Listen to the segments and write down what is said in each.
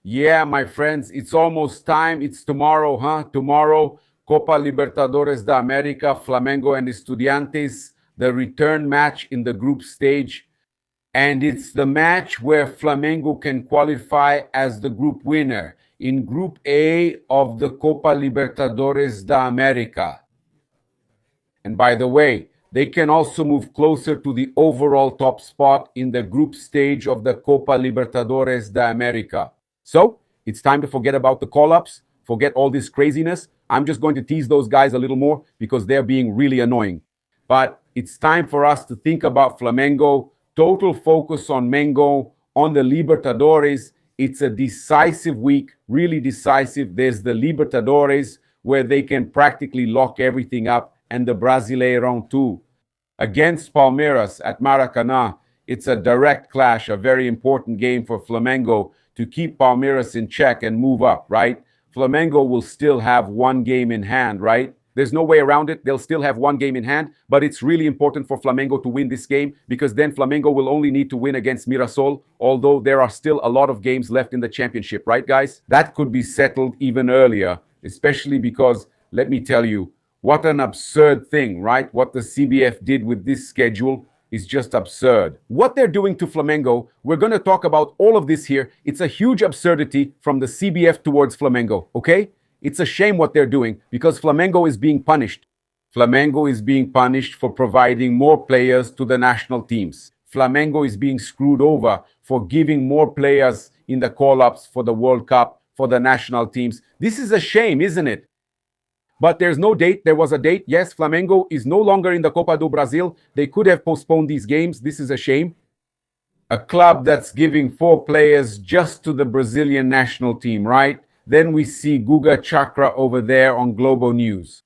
Yeah, my friends, it's almost time. It's tomorrow, huh? Tomorrow, Copa Libertadores da América, Flamengo and Estudiantes, the return match in the group stage. And it's the match where Flamengo can qualify as the group winner in Group A of the Copa Libertadores da América. And by the way, they can also move closer to the overall top spot in the group stage of the Copa Libertadores da América. So it's time to forget about the call-ups, forget all this craziness. I'm just going to tease those guys a little more because they're being really annoying. But it's time for us to think about Flamengo, total focus on Mengo, on the Libertadores. It's a decisive week, really decisive. There's the Libertadores where they can practically lock everything up, and the Brasileirão too. Against Palmeiras at Maracanã, it's a direct clash, a very important game for Flamengo to keep Palmeiras in check and move up, right? Flamengo will still have one game in hand, right? There's no way around it. They'll still have one game in hand, but it's really important for Flamengo to win this game because then Flamengo will only need to win against Mirassol, although there are still a lot of games left in the championship, right, guys? That could be settled even earlier, especially because, let me tell you, what an absurd thing, right? What the CBF did with this schedule is just absurd. What they're doing to Flamengo, we're going to talk about all of this here. It's a huge absurdity from the CBF towards Flamengo, okay? It's a shame what they're doing because Flamengo is being punished. Flamengo is being punished for providing more players to the national teams. Flamengo is being screwed over for giving more players in the call-ups for the World Cup, for the national teams. This is a shame, isn't it? But there's no date. There was a date. Yes, Flamengo is no longer in the Copa do Brasil. They could have postponed these games. This is a shame. A club that's giving 4 players just to the Brazilian national team, right? Then we see Guga Chakra over there on Globo News.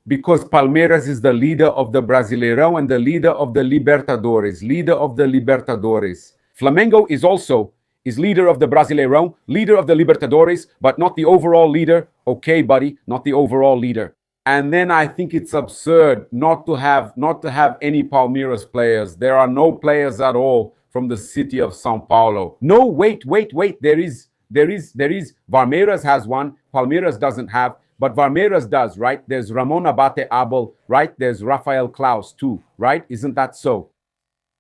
Because Palmeiras is the leader of the Brasileirão and the leader of the Libertadores. Leader of the Libertadores. Flamengo is leader of the Brasileirão, leader of the Libertadores, but not the overall leader. Okay, buddy, not the overall leader. And then I think it's absurd not to have any Palmeiras players. There are no players at all from the city of São Paulo. No, wait. There is. Palmeiras has one. Palmeiras doesn't have, but Palmeiras does, right? There's Ramon Abate Abel, right? There's Rafael Klaus too, right? Isn't that so?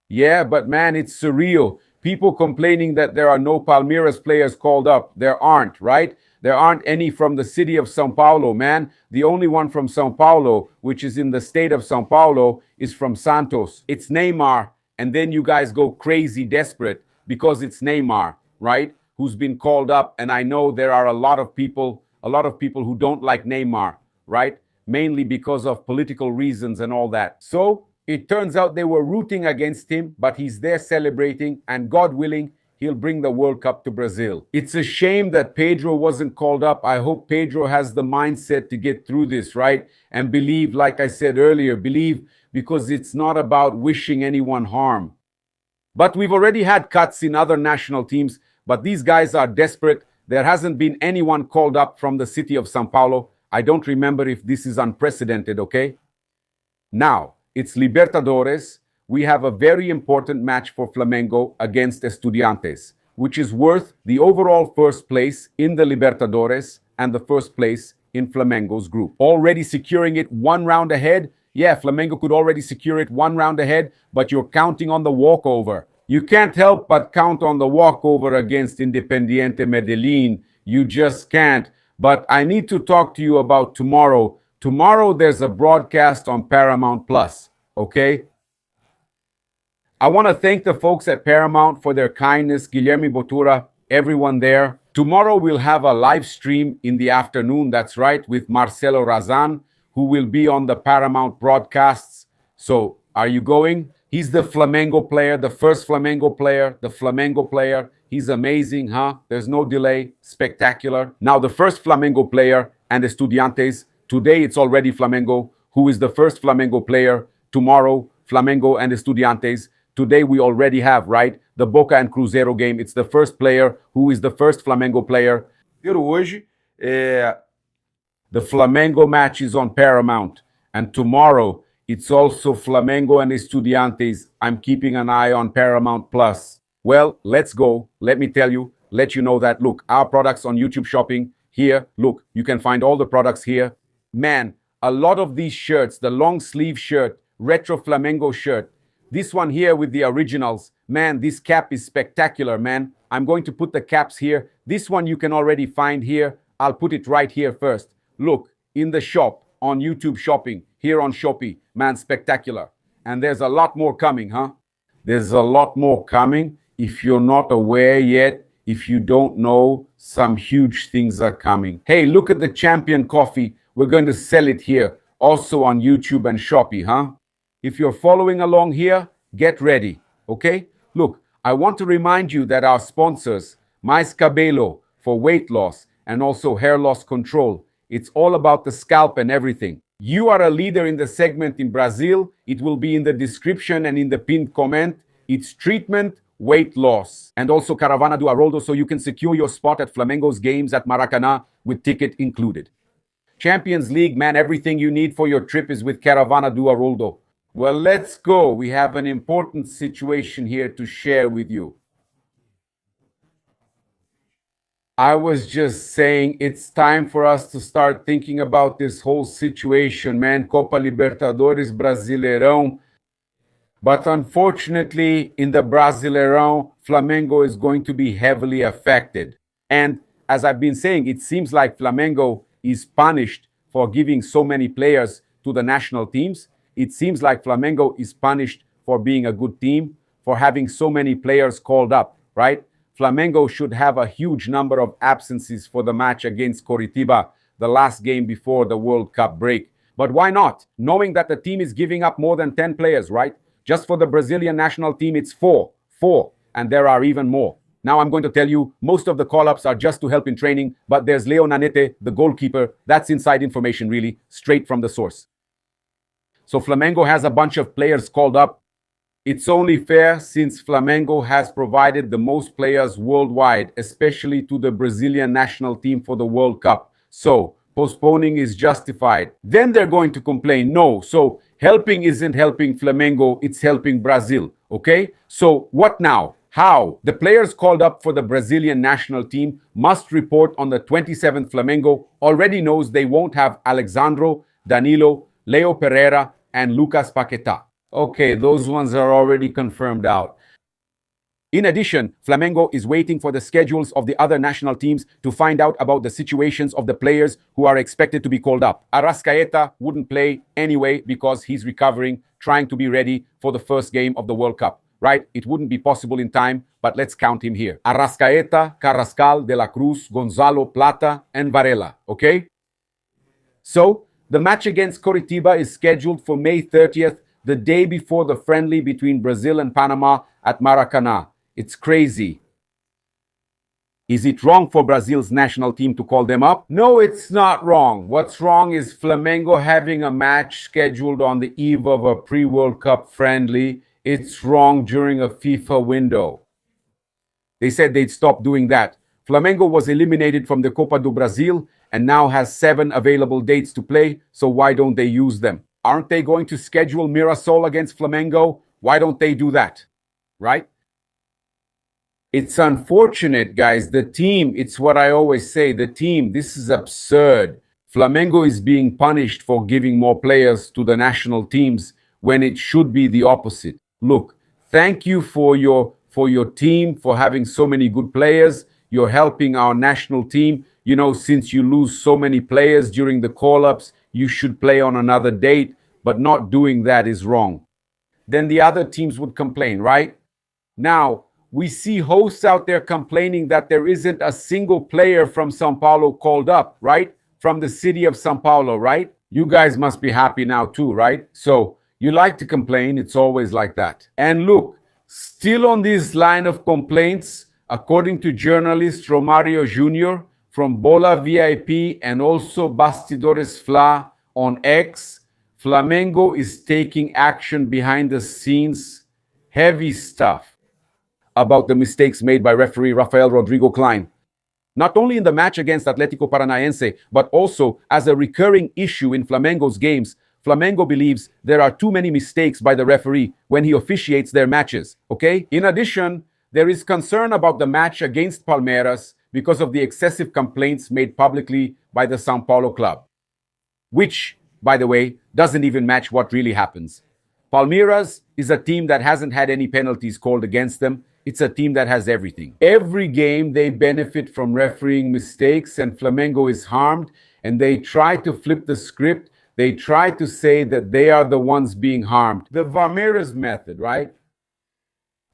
Yeah, but man, it's surreal. People complaining that there are no Palmeiras players called up. There aren't, right? There aren't any from the city of São Paulo, man. The only one from São Paulo, which is in the state of São Paulo, is from Santos. It's Neymar. And then you guys go crazy desperate because it's Neymar, right? Who's been called up. And I know there are a lot of people who don't like Neymar, right? Mainly because of political reasons and all that. So it turns out they were rooting against him, but he's there celebrating, and God willing, he'll bring the World Cup to Brazil. It's a shame that Pedro wasn't called up. I hope Pedro has the mindset to get through this, right? And believe, like I said earlier, believe because it's not about wishing anyone harm. But we've already had cuts in other national teams, but these guys are desperate. There hasn't been anyone called up from the city of São Paulo. I don't remember if this is unprecedented, okay? Now, it's Libertadores. We have a very important match for Flamengo against Estudiantes, which is worth the overall first place in the Libertadores and the first place in Flamengo's group. Already securing it one round ahead. Yeah, Flamengo could already secure it one round ahead, but you're counting on the walkover. You can't help but count on the walkover against Independiente Medellin. You just can't. But I need to talk to you about tomorrow. Tomorrow there's a broadcast on Paramount Plus, okay? I want to thank the folks at Paramount for their kindness, Guilherme Botura, everyone there. Tomorrow we'll have a live stream in the afternoon, that's right, with Marcelo Razan, who will be on the Paramount broadcasts. So, are you going? He's the Flamengo player, the first Flamengo player, the Flamengo player. He's amazing, huh? There's no delay. Spectacular. Now, the first Flamengo player and Estudiantes. Today, it's already Flamengo, who is the first Flamengo player. Tomorrow, Flamengo and Estudiantes. Today, we already have, right? The Boca and Cruzeiro game. It's the first player who is the first Flamengo player. Hoje, the Flamengo match is on Paramount. And tomorrow, it's also Flamengo and Estudiantes. I'm keeping an eye on Paramount Plus. Well, let's go. Let me tell you, let you know that, look, our products on YouTube Shopping here, look, you can find all the products here. Man, a lot of these shirts, the long sleeve shirt, retro Flamengo shirt, this one here with the originals, man, this cap is spectacular, man. I'm going to put the caps here. This one you can already find here. I'll put it right here first. Look, in the shop, on YouTube Shopping, here on Shopee, man, spectacular. And there's a lot more coming, huh? There's a lot more coming. If you're not aware yet, if you don't know, some huge things are coming. Hey, look at the Champion Coffee. We're going to sell it here, also on YouTube and Shopee, huh? If you're following along here, get ready, okay? Look, I want to remind you that our sponsors, Mais Cabelo for weight loss and also hair loss control, it's all about the scalp and everything. You are a leader in the segment in Brazil. It will be in the description and in the pinned comment. It's treatment, weight loss, and also Caravana do Haroldo, so you can secure your spot at Flamengo's games at Maracanã with ticket included. Champions League, man, everything you need for your trip is with Caravana do Haroldo. Well, let's go. We have an important situation here to share with you. I was just saying it's time for us to start thinking about this whole situation, man. Copa Libertadores, Brasileirão. But unfortunately, in the Brasileirão, Flamengo is going to be heavily affected. And as I've been saying, it seems like Flamengo is punished for giving so many players to the national teams. It seems like Flamengo is punished for being a good team, for having so many players called up, right? Flamengo should have a huge number of absences for the match against Coritiba, the last game before the World Cup break. But why not? Knowing that the team is giving up more than 10 players, right? Just for the Brazilian national team, it's four, and there are even more. Now I'm going to tell you, most of the call-ups are just to help in training, but there's Leo Nanete, the goalkeeper. That's inside information, really, straight from the source. So Flamengo has a bunch of players called up. It's only fair since Flamengo has provided the most players worldwide, especially to the Brazilian national team for the World Cup. So postponing is justified. Then they're going to complain. No, so helping isn't helping Flamengo, it's helping Brazil, okay? So what now? How? The players called up for the Brazilian national team must report on the 27th. Flamengo already knows they won't have Alexandro, Danilo, Leo Pereira, and Lucas Paquetá. Okay, those ones are already confirmed out. In addition, Flamengo is waiting for the schedules of the other national teams to find out about the situations of the players who are expected to be called up. Arrascaeta wouldn't play anyway because he's recovering, trying to be ready for the first game of the World Cup, right? It wouldn't be possible in time, but let's count him here. Arrascaeta, Carrascal, De La Cruz, Gonzalo, Plata, and Varela, okay? So, the match against Coritiba is scheduled for May 30th, the day before the friendly between Brazil and Panama at Maracanã. It's crazy. Is it wrong for Brazil's national team to call them up? No, it's not wrong. What's wrong is Flamengo having a match scheduled on the eve of a pre-World Cup friendly. It's wrong during a FIFA window. They said they'd stop doing that. Flamengo was eliminated from the Copa do Brasil and now has 7 available dates to play, so why don't they use them? Aren't they going to schedule Mirassol against Flamengo? Why don't they do that? Right? It's unfortunate, guys. The team, it's what I always say, the team, this is absurd. Flamengo is being punished for giving more players to the national teams when it should be the opposite. Look, thank you for your team, for having so many good players. You're helping our national team. You know, since you lose so many players during the call-ups, you should play on another date, but not doing that is wrong. Then the other teams would complain, right? Now, we see hosts out there complaining that there isn't a single player from São Paulo called up, right? From the city of São Paulo, right? You guys must be happy now too, right? So, you like to complain, it's always like that. And look, still on this line of complaints, according to journalist Romario Jr., from Bola VIP and also Bastidores FLA on X, Flamengo is taking action behind the scenes, heavy stuff, about the mistakes made by referee Rafael Rodrigo Klein. Not only in the match against Atlético Paranaense, but also as a recurring issue in Flamengo's games, Flamengo believes there are too many mistakes by the referee when he officiates their matches, okay? In addition, There is concern about the match against Palmeiras because of the excessive complaints made publicly by the São Paulo club, which, by the way, doesn't even match what really happens. Palmeiras is a team that hasn't had any penalties called against them. It's a team that has everything. Every game they benefit from refereeing mistakes, and Flamengo is harmed, and they try to flip the script. They try to say that they are the ones being harmed. The Palmeiras method, right?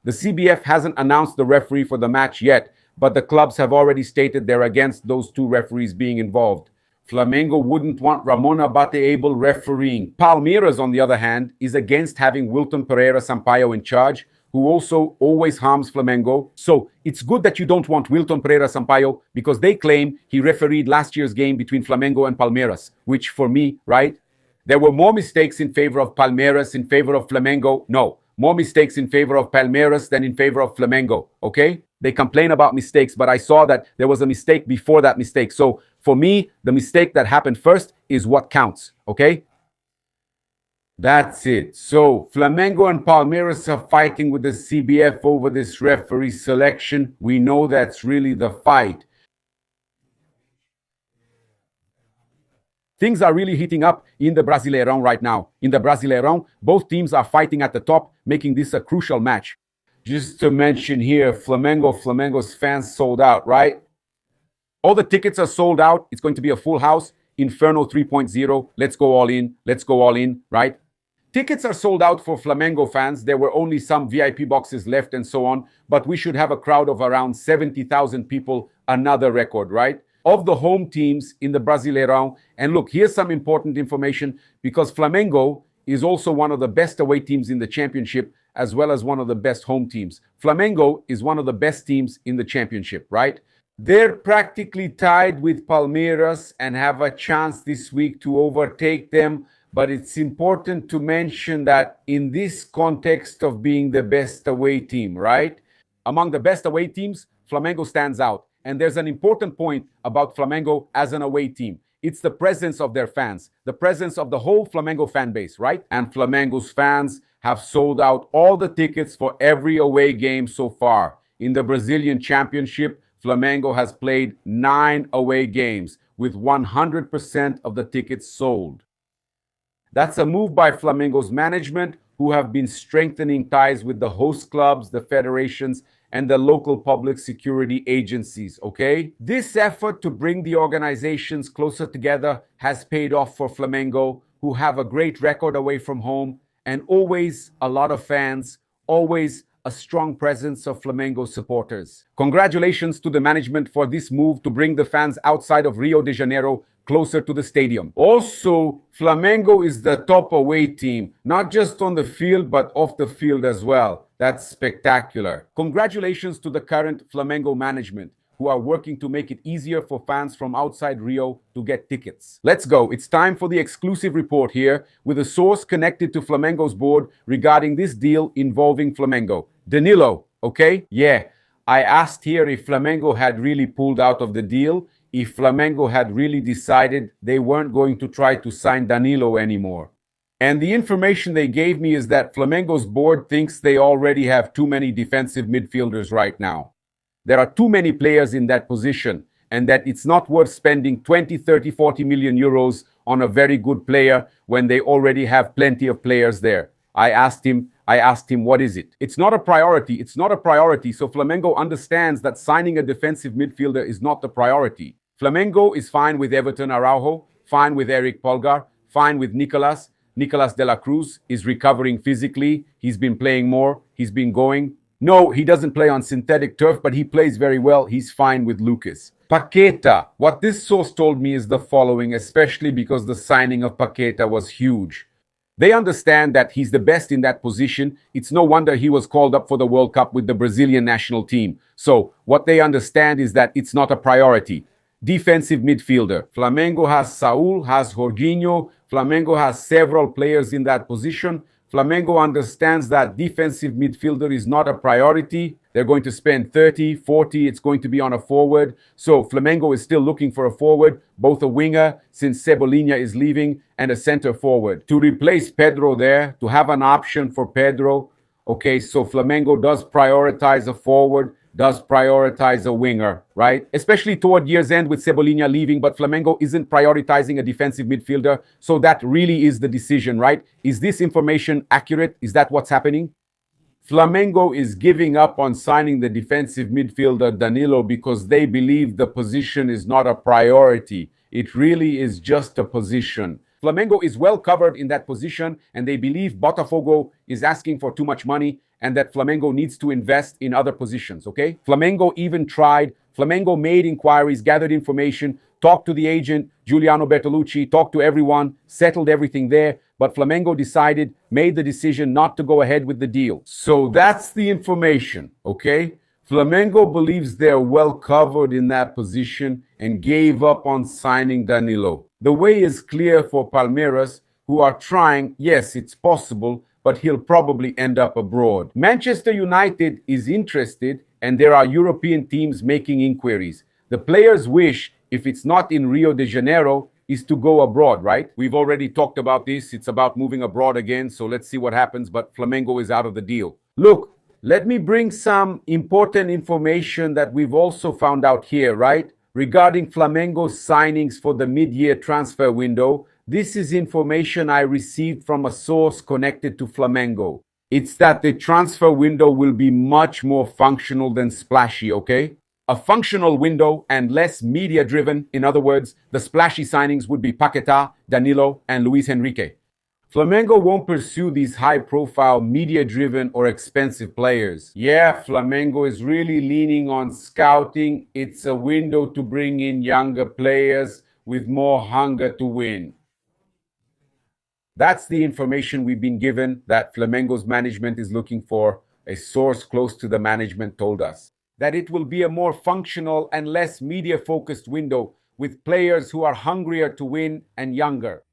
The CBF hasn't announced the referee for the match yet, but the clubs have already stated they're against those two referees being involved. Flamengo wouldn't want Ramon Abate-Abel refereeing. Palmeiras, on the other hand, is against having Wilton Pereira Sampaio in charge, who also always harms Flamengo. So it's good that you don't want Wilton Pereira Sampaio because they claim he refereed last year's game between Flamengo and Palmeiras, which for me, right? There were more mistakes in favor of Palmeiras, in favor of Flamengo. No, more mistakes in favor of Palmeiras than in favor of Flamengo, okay? They complain about mistakes, but I saw that there was a mistake before that mistake. So for me, the mistake that happened first is what counts, okay? That's it. So Flamengo and Palmeiras are fighting with the CBF over this referee selection. We know that's really the fight. Things are really heating up in the Brasileirão right now. In the Brasileirão, both teams are fighting at the top, making this a crucial match. Just to mention here, Flamengo's fans sold out, right? All the tickets are sold out. It's going to be a full house. Inferno 3.0. Let's go all in. Let's go all in, right? Tickets are sold out for Flamengo fans. There were only some VIP boxes left and so on, but we should have a crowd of around 70,000 people, another record, right? Of the home teams in the Brasileirão. And look, here's some important information because Flamengo is also one of the best away teams in the championship as well as one of the best home teams. Flamengo is one of the best teams in the championship, right? They're practically tied with Palmeiras and have a chance this week to overtake them. But it's important to mention that in this context of being the best away team, right? Among the best away teams, Flamengo stands out. And there's an important point about Flamengo as an away team. It's the presence of their fans, the presence of the whole Flamengo fan base, right? And Flamengo's fans have sold out all the tickets for every away game so far. In the Brazilian Championship, Flamengo has played 9 away games with 100% of the tickets sold. That's a move by Flamengo's management, who have been strengthening ties with the host clubs, the federations, and the local public security agencies, okay? This effort to bring the organizations closer together has paid off for Flamengo, who have a great record away from home, and always a lot of fans, always a strong presence of Flamengo supporters. Congratulations to the management for this move to bring the fans outside of Rio de Janeiro closer to the stadium. Also, Flamengo is the top away team, not just on the field, but off the field as well. That's spectacular. Congratulations to the current Flamengo management, who are working to make it easier for fans from outside Rio to get tickets. Let's go. It's time for the exclusive report here with a source connected to Flamengo's board regarding this deal involving Flamengo. Danilo, okay? Yeah, I asked here if Flamengo had really pulled out of the deal, if Flamengo had really decided they weren't going to try to sign Danilo anymore. And the information they gave me is that Flamengo's board thinks they already have too many defensive midfielders right now. There are too many players in that position, and that it's not worth spending 20, 30, 40 million euros on a very good player when they already have plenty of players there. I asked him, what is it? It's not a priority. It's not a priority. So Flamengo understands that signing a defensive midfielder is not the priority. Flamengo is fine with Everton Araujo, fine with Eric Polgar, fine with Nicolas. Nicolas de la Cruz is recovering physically. He's been playing more. He's been going. No, he doesn't play on synthetic turf, but he plays very well. He's fine with Lucas. Paqueta. What this source told me is the following, especially because the signing of Paqueta was huge. They understand that he's the best in that position. It's no wonder he was called up for the World Cup with the Brazilian national team. So what they understand is that it's not a priority. Defensive midfielder. Flamengo has Saúl, has Jorginho. Flamengo has several players in that position. Flamengo understands that defensive midfielder is not a priority. They're going to spend 30, 40. It's going to be on a forward. So Flamengo is still looking for a forward, both a winger, since Cebolinha is leaving, and a center forward. To replace Pedro there, to have an option for Pedro, Okay, so Flamengo does prioritize a forward, does prioritize a winger, right? Especially toward year's end with Cebolinha leaving, but Flamengo isn't prioritizing a defensive midfielder. So that really is the decision, right? Is this information accurate? Is that what's happening? Flamengo is giving up on signing the defensive midfielder Danilo because they believe the position is not a priority. It really is just a position. Flamengo is well covered in that position, and they believe Botafogo is asking for too much money and that Flamengo needs to invest in other positions, okay? Flamengo made inquiries, gathered information, talked to the agent, Giuliano Bertolucci, talked to everyone, settled everything there, but Flamengo made the decision not to go ahead with the deal. So that's the information, okay? Flamengo believes they're well covered in that position and gave up on signing Danilo. The way is clear for Palmeiras, who are trying. Yes, it's possible, but he'll probably end up abroad. Manchester United is interested, and there are European teams making inquiries. The players' wish, if it's not in Rio de Janeiro, is to go abroad, right? We've already talked about this. It's about moving abroad again, so let's see what happens, but Flamengo is out of the deal. Look, let me bring some important information that we've also found out here, right? Regarding Flamengo's signings for the mid-year transfer window. This is information I received from a source connected to Flamengo. It's that the transfer window will be much more functional than splashy, okay? A functional window and less media-driven. In other words, the splashy signings would be Paquetá, Danilo, and Luis Henrique. Flamengo won't pursue these high-profile, media-driven or expensive players. Yeah, Flamengo is really leaning on scouting. It's a window to bring in younger players with more hunger to win. That's the information we've been given that Flamengo's management is looking for. A source close to the management told us that it will be a more functional and less media-focused window with players who are hungrier to win and younger.